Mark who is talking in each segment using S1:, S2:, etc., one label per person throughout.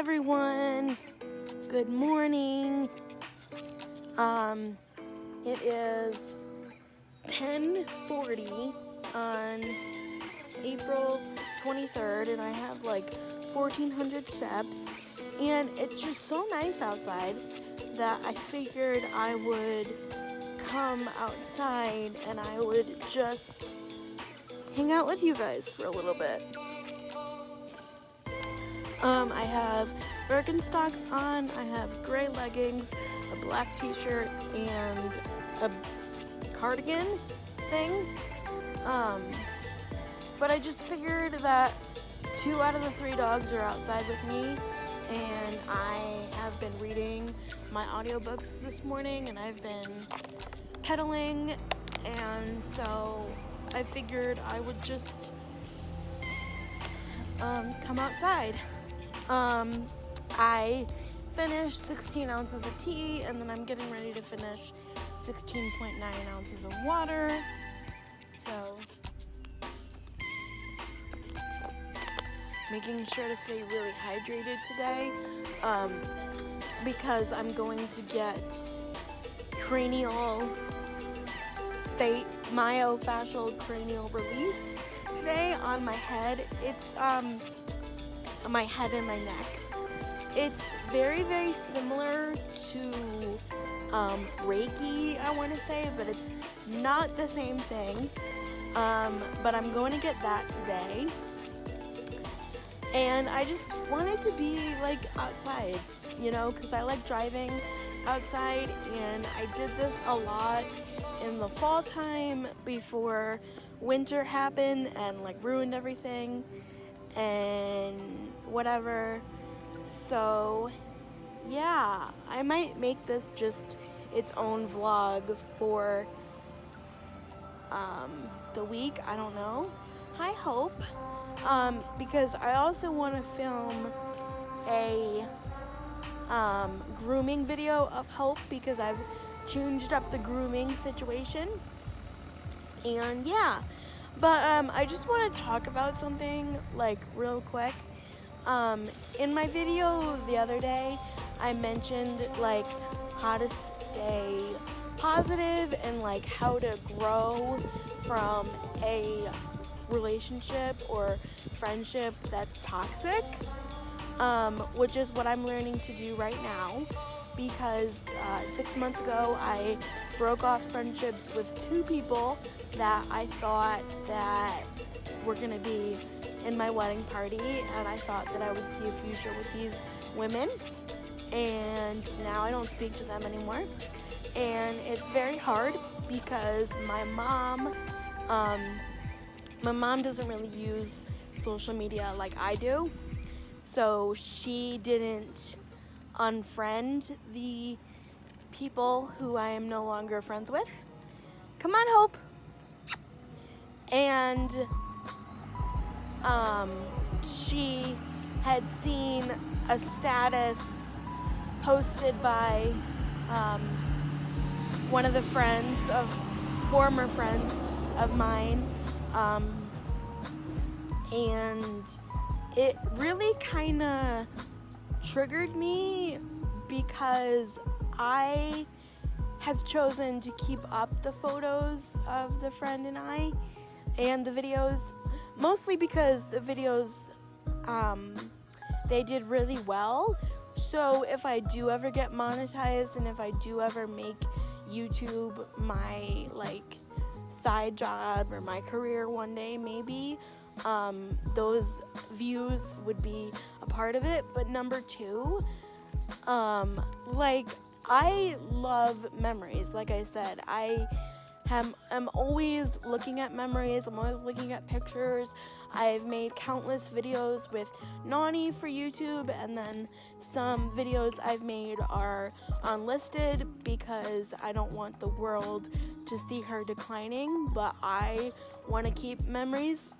S1: everyone. Good morning. It is 10:40 on April 23rd, and I have like 1,400 steps, and it's just so nice outside that I figured I would come outside and I would just hang out with you guys for a little bit. I have Birkenstocks on, I have gray leggings, a black t-shirt, and a cardigan thing. But I just figured that 2 out of the 3 dogs are outside with me, and I have been reading my audiobooks this morning, and I've been pedaling, and so I figured I would just come outside. I finished 16 ounces of tea, and then I'm getting ready to finish 16.9 ounces of water. So, making sure to stay really hydrated today, because I'm going to get myofascial cranial release today on my head. It's my head and my neck. It's very, very similar to Reiki, I want to say, but it's not the same thing. But I'm going to get that today. And I just wanted to be like outside, because I like driving outside, and I did this a lot in the fall time before winter happened and like ruined everything and whatever. So yeah, I might make this just its own vlog for the week. I don't know. I hope. Because I also want to film a grooming video of Hope, because I've changed up the grooming situation. And yeah, but I just want to talk about something like real quick. In my video the other day, I mentioned like how to stay positive and like how to grow from a relationship or friendship that's toxic, which is what I'm learning to do right now, because 6 months ago I broke off friendships with 2 people that I thought that were gonna be in my wedding party, and I thought that I would see a future with these women, and now I don't speak to them anymore. And it's very hard because my mom doesn't really use social media like I do, so she didn't unfriend the people who I am no longer friends with. Come on, Hope. And she had seen a status posted by one of the former friends of mine, and it really kind of triggered me, because I have chosen to keep up the photos of the friend and I, and the videos, mostly because the videos, they did really well. So if I do ever get monetized, and if I do ever make YouTube my like side job or my career one day, maybe those views would be a part of it. But number 2, like, I love memories. Like I said, I'm always looking at memories. I'm always looking at pictures. I've made countless videos with Nani for YouTube, and then some videos I've made are unlisted because I don't want the world to see her declining, but I want to keep memories,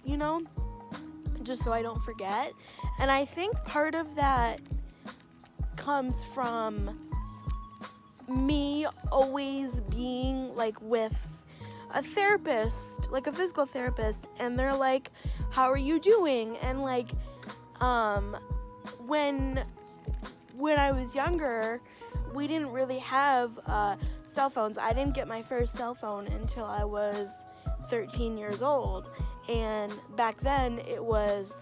S1: just so I don't forget. And I think part of that comes from me always being like with a therapist, like a physical therapist, and they're like, how are you doing? And like when when I was younger, we didn't really have cell phones. I didn't get my first cell phone until I was 13 years old, and back then it was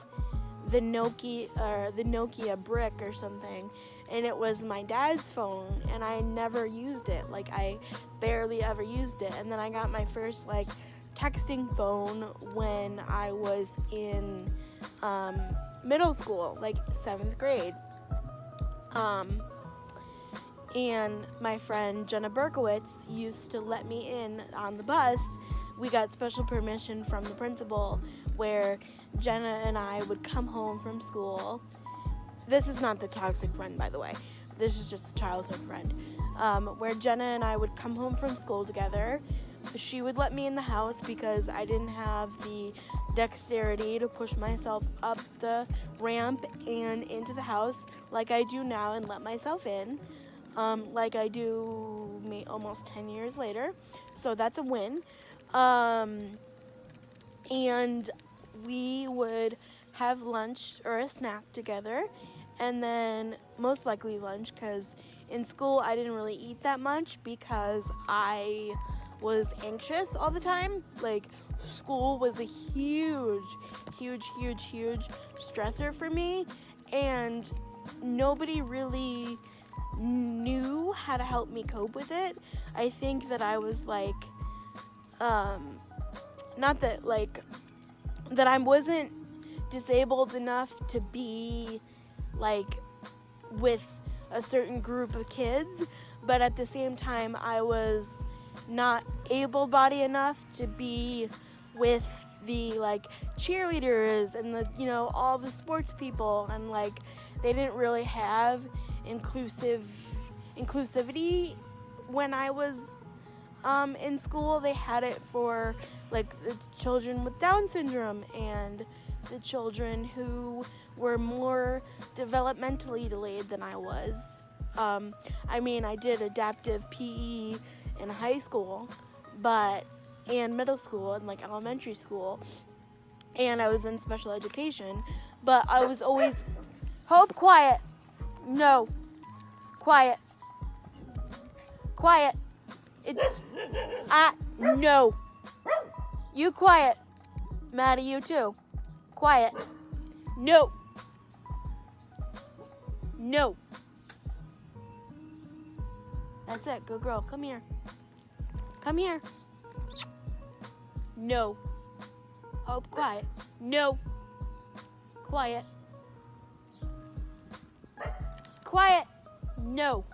S1: the Nokia brick or something, and it was my dad's phone, and I never used it. Like, I barely ever used it. And then I got my first like texting phone when I was in middle school, like 7th grade. And my friend Jenna Berkowitz used to let me in on the bus. We got special permission from the principal where Jenna and I would come home from school. This is not the toxic friend, by the way. This is just a childhood friend. Where Jenna and I would come home from school together. She would let me in the house because I didn't have the dexterity to push myself up the ramp and into the house like I do now and let myself in. Like I do almost 10 years later. So that's a win. And we would have lunch or a snack together, and then most likely lunch, because in school I didn't really eat that much because I was anxious all the time. Like, school was a huge stressor for me, and nobody really knew how to help me cope with it. I think that I was like, not that like, that I wasn't disabled enough to be like with a certain group of kids, but at the same time I was not able-bodied enough to be with the like cheerleaders and the, you know, all the sports people, and like they didn't really have inclusivity when I was in school. They had it for like the children with Down syndrome and the children who were more developmentally delayed than I was. I mean, I did adaptive PE in high school, and middle school and like elementary school, and I was in special education, but I was always, Hope, quiet. No. Quiet. No. You quiet. Mad at you too. Quiet. No. That's it. Good girl. Come here. No. Hope, quiet. No. Quiet. No.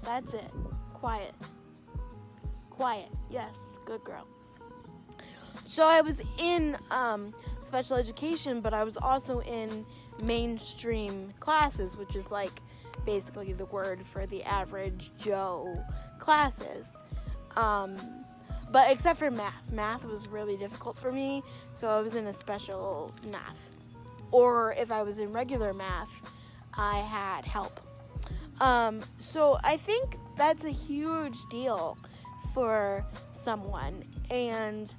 S1: That's it. Quiet. Yes. Good girl. So I was in special education, but I was also in mainstream classes, which is like basically the word for the average Joe classes. But except for math. Math was really difficult for me, so I was in a special math. Or if I was in regular math, I had help. So I think that's a huge deal for someone. And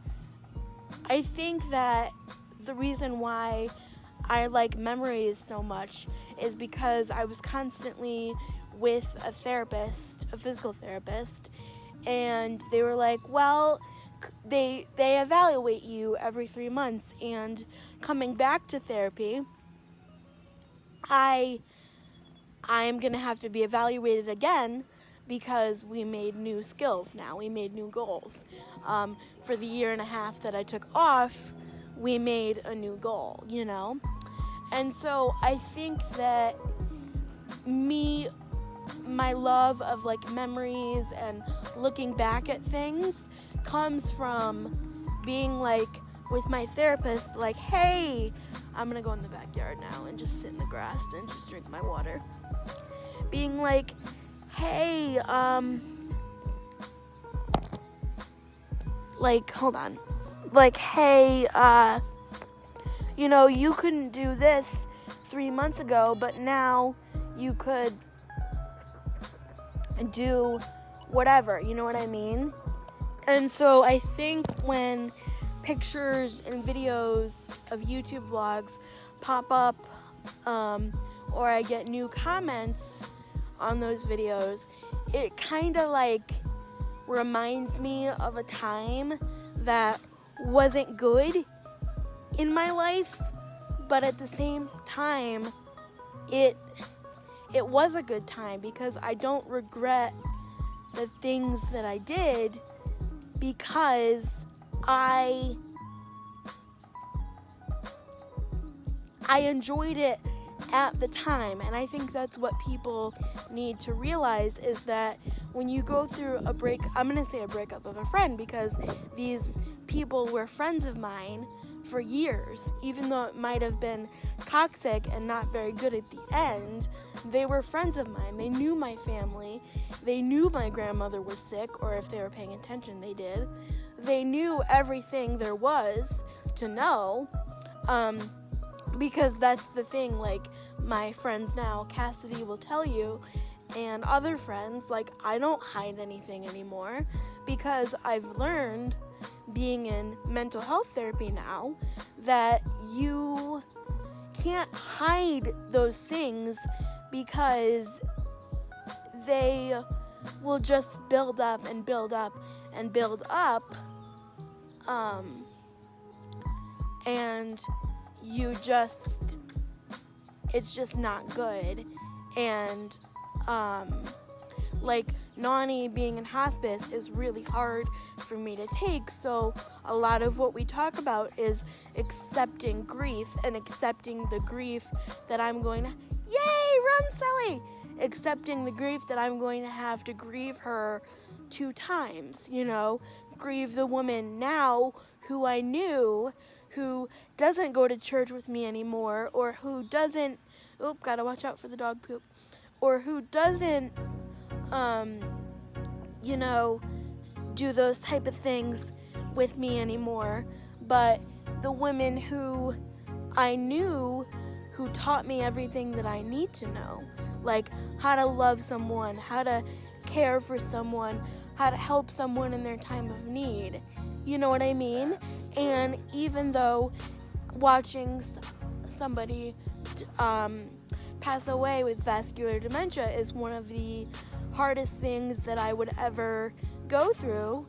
S1: I think that the reason why I like memories so much is because I was constantly with a therapist, a physical therapist, and they were like, well, they evaluate you every 3 months, and coming back to therapy, I'm going to have to be evaluated again because we made new skills now. We made new goals. For the year and a half that I took off, we made a new goal, you know? And so I think that my love of like memories and looking back at things comes from being like with my therapist, like, hey, I'm gonna go in the backyard now and just sit in the grass and just drink my water. Being like, hey, like, hold on. Like, hey, you know, you couldn't do this 3 months ago, but now you could do whatever, you know what I mean? And so I think when pictures and videos of YouTube vlogs pop up, or I get new comments on those videos, it kind of like reminds me of a time that wasn't good in my life, but at the same time, it was a good time because I don't regret the things that I did because I enjoyed it at the time. And I think that's what people need to realize, is that when you go through I'm going to say a breakup of a friend, because these people were friends of mine for years. Even though it might have been toxic and not very good at the end, they were friends of mine. They knew my family. They knew my grandmother was sick, or if they were paying attention, they did. They knew everything there was to know, because that's the thing, like, my friends now, Cassidy will tell you, and other friends, like, I don't hide anything anymore, because I've learned, being in mental health therapy now, that you can't hide those things because they will just build up and build up and build up, and it's just not good. And like Nani being in hospice is really hard for me to take, so a lot of what we talk about is accepting grief and accepting the grief that I'm going to, yay, run Sally, accepting the grief that I'm going to have to grieve her 2 times, grieve the woman now who I knew, who doesn't go to church with me anymore, or who doesn't, gotta watch out for the dog poop, or who doesn't, do those type of things with me anymore, but the women who I knew, who taught me everything that I need to know, like how to love someone, how to care for someone, how to help someone in their time of need. You know what I mean? And even though watching somebody pass away with vascular dementia is one of the hardest things that I would ever go through,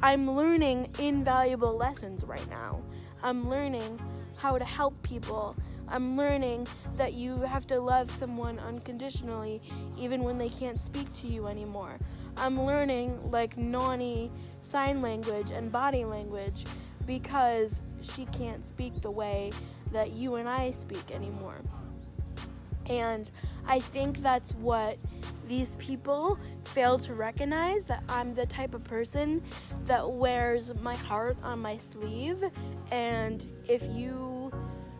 S1: I'm learning invaluable lessons right now. I'm learning how to help people. I'm learning that you have to love someone unconditionally even when they can't speak to you anymore. I'm learning, like, Nani, sign language and body language because she can't speak the way that you and I speak anymore. And I think that's what these people fail to recognize, that I'm the type of person that wears my heart on my sleeve. And if you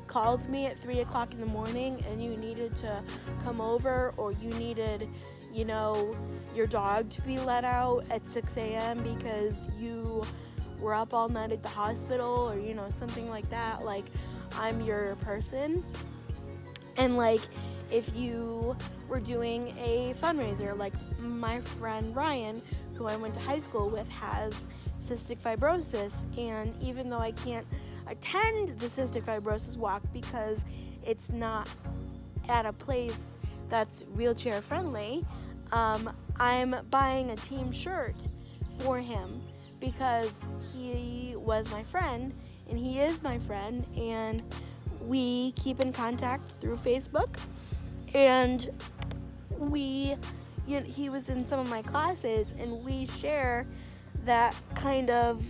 S1: called me at 3 o'clock in the morning and you needed to come over, or you needed, your dog to be let out at 6 a.m. because you were up all night at the hospital, or, something like that, like, I'm your person. And, like, if you were doing a fundraiser, like my friend Ryan, who I went to high school with, has cystic fibrosis, and even though I can't attend the cystic fibrosis walk because it's not at a place that's wheelchair friendly, I'm buying a team shirt for him because he was my friend and he is my friend, and we keep in contact through Facebook, and he was in some of my classes, and we share that kind of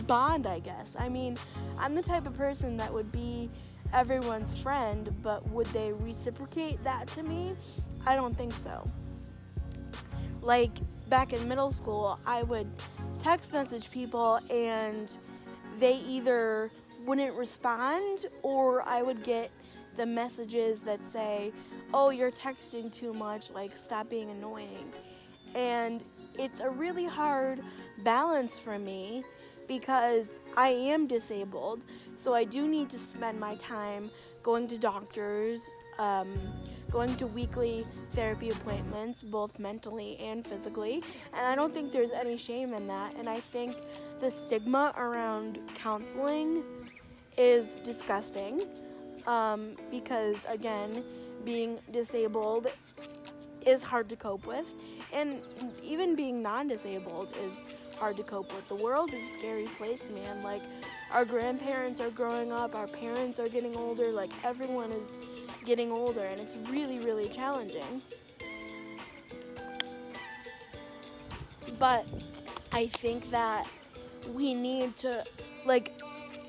S1: bond, I guess. I mean, I'm the type of person that would be everyone's friend, but would they reciprocate that to me? I don't think so. Like, back in middle school, I would text message people and they either wouldn't respond, or I would get the messages that say, oh, you're texting too much, like, stop being annoying. And it's a really hard balance for me because I am disabled, so I do need to spend my time going to doctors, going to weekly therapy appointments, both mentally and physically, and I don't think there's any shame in that. And I think the stigma around counseling is disgusting. because again, being disabled is hard to cope with, and even being non-disabled is hard to cope with. The world is a scary place, man. Like, our grandparents are growing up, our parents are getting older, like everyone is getting older, and it's really, really challenging. But I think that we need to, like,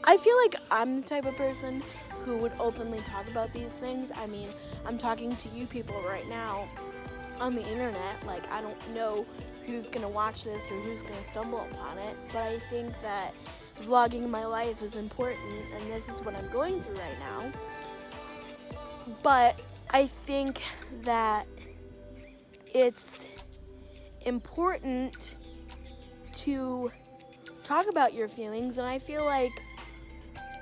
S1: I feel like I'm the type of person who would openly talk about these things. I mean, I'm talking to you people right now on the internet. Like, I don't know who's gonna watch this or who's gonna stumble upon it, but I think that vlogging my life is important, and this is what I'm going through right now. But I think that it's important to talk about your feelings, and I feel like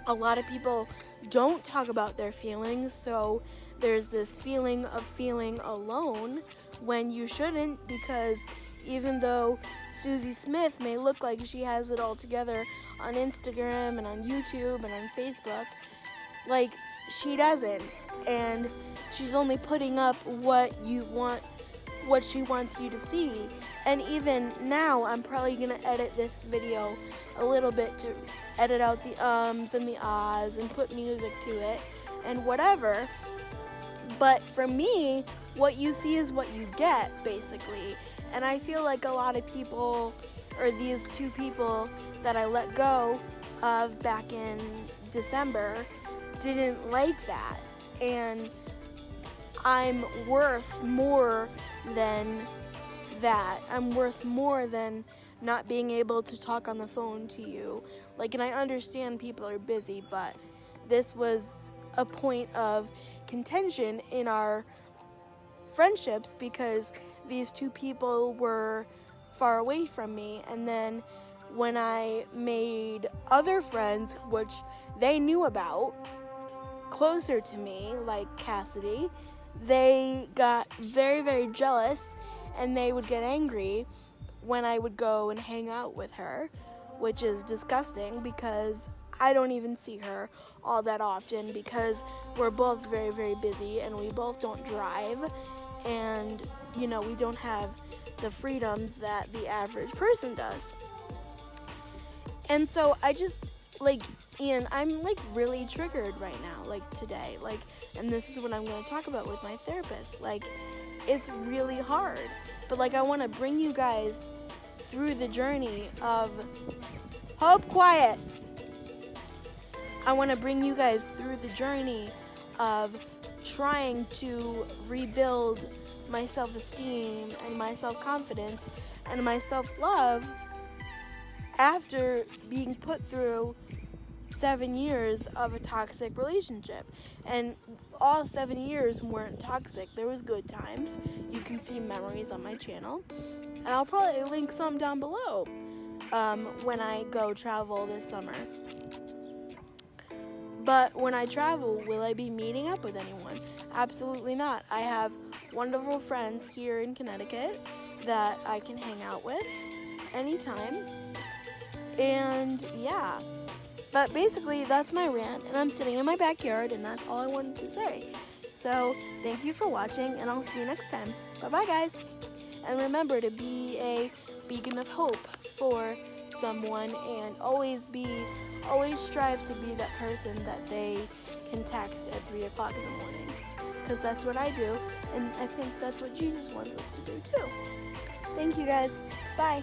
S1: a lot of people don't talk about their feelings, so there's this feeling of feeling alone when you shouldn't, because even though Susie Smith may look like she has it all together on Instagram and on YouTube and on Facebook, like, she doesn't, and she's only putting up what she wants you to see. And even now, I'm probably gonna edit this video a little bit to edit out the ums and the ahs and put music to it and whatever. But for me, what you see is what you get, basically. And I feel like a lot of people, or these two people that I let go of back in December, didn't like that. And I'm worth more than that. I'm worth more than not being able to talk on the phone to you. Like, and I understand people are busy, but this was a point of contention in our friendships because these two people were far away from me. And then when I made other friends, which they knew about, closer to me, like Cassidy, they got very, very jealous, and they would get angry when I would go and hang out with her, which is disgusting because I don't even see her all that often because we're both very, very busy and we both don't drive, and, you know, we don't have the freedoms that the average person does. And so I just, like, and I'm, like, really triggered right now, like, today, like, and this is what I'm going to talk about with my therapist. Like, it's really hard, but, like, I want to bring you guys through the journey of Hope Quiet. I want to bring you guys through the journey of trying to rebuild my self-esteem and my self-confidence and my self-love after being put through 7 years of a toxic relationship. And all 7 years weren't toxic. There was good times. You can see memories on my channel. And I'll probably link some down below when I go travel this summer. But when I travel, will I be meeting up with anyone? Absolutely not. I have wonderful friends here in Connecticut that I can hang out with anytime. And yeah. But basically, that's my rant, and I'm sitting in my backyard, and that's all I wanted to say. So, thank you for watching, and I'll see you next time. Bye-bye, guys. And remember to be a beacon of hope for someone, and always strive to be that person that they can text at 3 o'clock in the morning. Because that's what I do, and I think that's what Jesus wants us to do, too. Thank you, guys. Bye.